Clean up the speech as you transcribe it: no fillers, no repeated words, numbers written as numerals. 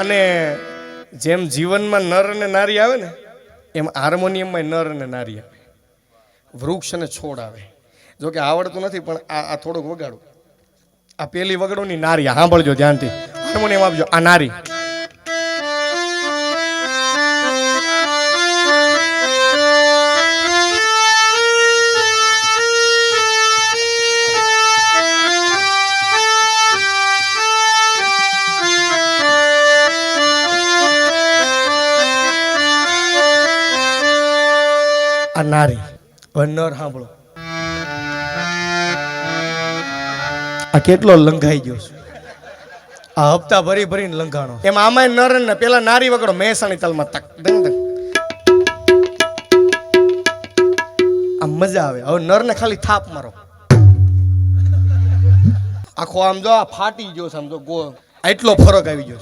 અને જેમ જીવનમાં નર અને નારી આવે ને એમ હાર્મોનિયમમાં નર અને નારી આવે, વૃક્ષ અને છોડ આવે. જો કે આવડતું નથી પણ આ થોડુંક વગાડું. આ પેલી વગડોની નારી, સાંભળજો ધ્યાનથી, હાર્મોનિયમ આપજો. આ નારી, આ નારી. હવે નર સાંભળો, આ કેટલો લંઘાઈ ગયો છે, આ હપ્તા ભરી ભરીને લંઘાણો. એમાં આમાં નર ને પેલા નારી વગડો મહેસાણી તાલમાં તક દંગ દંગ. આ મજા આવે. હવે નર ને ખાલી થાપ મારો, આખો આમ જો આ ફાટી ગયો છે, આમ જો એટલો ફરક આવી ગયો.